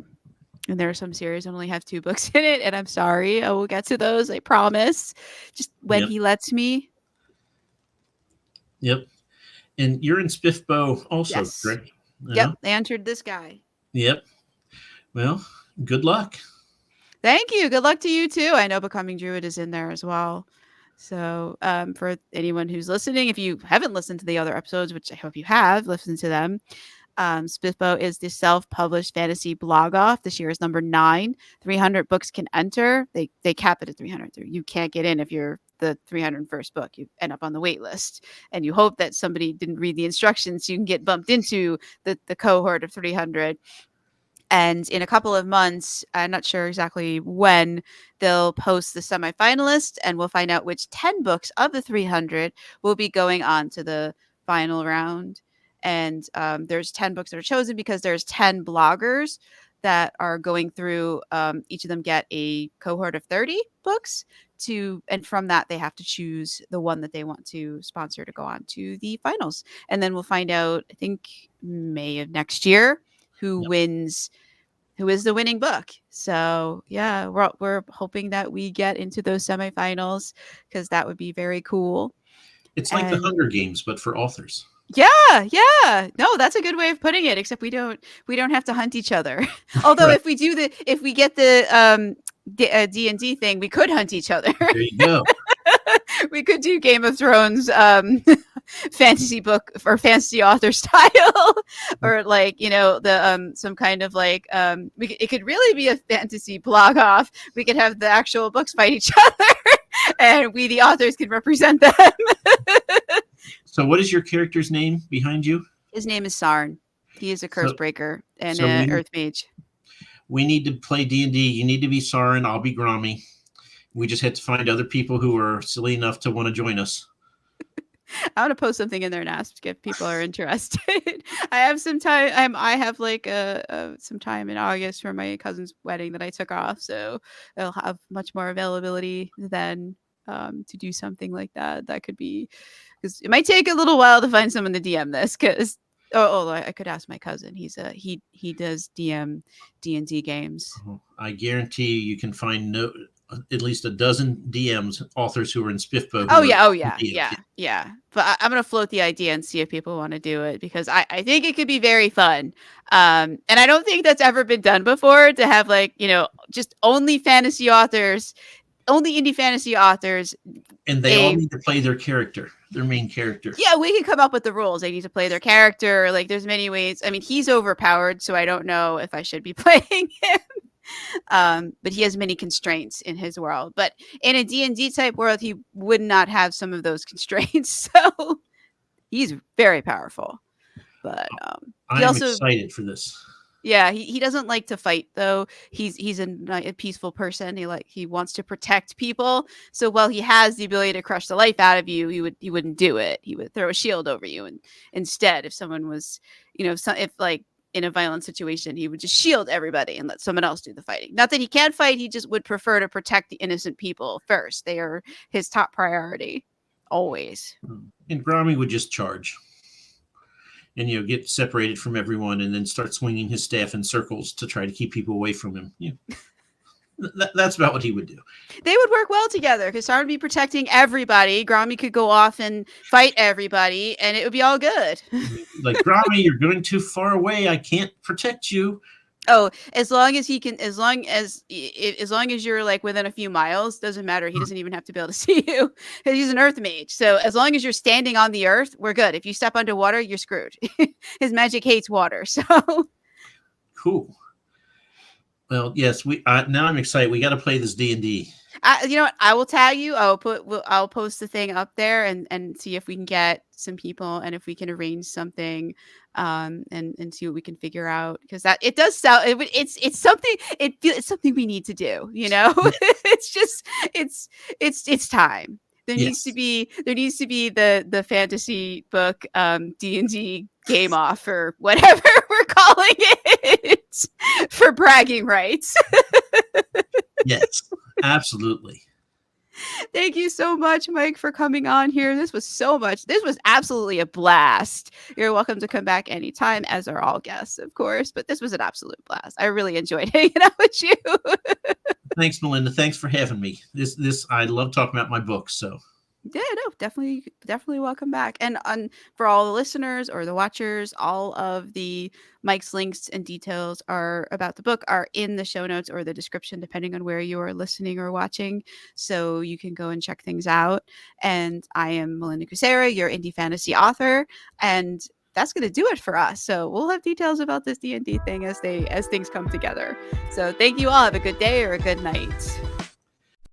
And there are some series that only have 2 books in it, and I'm sorry. I will get to those, I promise. Just when he lets me. Yep. And you're in Spiffbo also, yes. correct? Yep, they entered this guy. Yep. Well, good luck. Thank you. Good luck to you too. I know Becoming Druid is in there as well. So for anyone who's listening, if you haven't listened to the other episodes, which I hope you have, listen to them. Spiffbo is the self-published fantasy blog off. This year is number 9. 300 books can enter. They cap it at 300. You can't get in if you're the 301st book. You end up on the wait list, and you hope that somebody didn't read the instructions so you can get bumped into the cohort of 300. And in a couple of months, I'm not sure exactly when, they'll post the semifinalists, and we'll find out which 10 books of the 300 will be going on to the final round. And there's 10 books that are chosen because there's 10 bloggers that are going through. Each of them get a cohort of 30 books and from that they have to choose the one that they want to sponsor to go on to the finals. And then we'll find out, I think, May of next year, who is the winning book. So yeah, we're hoping that we get into those semifinals because that would be very cool. It's like the Hunger Games, but for authors. Yeah. No, that's a good way of putting it. Except we don't have to hunt each other. Although right. if we get the D&D thing, we could hunt each other. There you go. We could do Game of Thrones fantasy book or fantasy author style, or like the some kind of like it could really be a fantasy blog off. We could have the actual books fight each other, and we the authors could represent them. So what is your character's name behind you? His name is Sarn. He is a Cursebreaker and an Earth Mage. We need to play D&D. You need to be Sarn. I'll be Grahme. We just had to find other people who are silly enough to want to join us. I want to post something in there and ask if people are interested. I have some time. I have like some time in August for my cousin's wedding that I took off, so I'll have much more availability then to do something like that. That could be, because it might take a little while to find someone to DM this. Because I could ask my cousin. He does DM D&D games. I guarantee you can find at least a dozen DMs, authors who are in Spiffbo. Oh yeah. But I'm gonna float the idea and see if people want to do it, because I think it could be very fun. And I don't think that's ever been done before, to have like just only fantasy authors, only indie fantasy authors. And they all need to play their character, their main character. Yeah, we can come up with the rules. They need to play their character. Like, there's many ways. I mean, he's overpowered, so I don't know if I should be playing him. But he has many constraints in his world. But in a D&D type world, he would not have some of those constraints. So he's very powerful. But I'm excited for this. Yeah, he doesn't like to fight though. He's a peaceful person. He wants to protect people. So while he has the ability to crush the life out of you, he wouldn't do it. He would throw a shield over you, and instead, if someone was, if like in a violent situation, he would just shield everybody and let someone else do the fighting. Not that he can't fight, he just would prefer to protect the innocent people first. They are his top priority, always. And Grahme would just charge. And get separated from everyone, and then start swinging his staff in circles to try to keep people away from him. That's about what he would do. They would work well together because Sarn would be protecting everybody. Grahme could go off and fight everybody, and it would be all good. Like, Grahme, you're going too far away. I can't protect you. Oh, as long as you're like within a few miles, doesn't matter. He doesn't even have to be able to see you. He's an earth mage. So as long as you're standing on the earth, we're good. If you step underwater, you're screwed. His magic hates water. So cool. Well, yes, now I'm excited. We got to play this D&D. You know what? I will tag you. I'll post the thing up there and see if we can get some people and if we can arrange something, and see what we can figure out, because that it does sound it's something it's something we need to do. It's time. There needs to be the fantasy book D&D game off, or whatever we're calling it, for bragging rights. Yes, absolutely. Thank you so much, Mike, for coming on here. This was absolutely a blast. You're welcome to come back anytime, as are all guests, of course. But this was an absolute blast. I really enjoyed hanging out with you. Thanks, Melinda. Thanks for having me. I love talking about my books. So yeah, no, definitely welcome back. And for all the listeners or the watchers, all of the Mike's links and details about the book are in the show notes or the description, depending on where you are listening or watching. So you can go and check things out. And I am Melinda Kucsera, your indie fantasy author, and that's going to do it for us. So we'll have details about this D&D thing as things come together. So thank you all. Have a good day or a good night.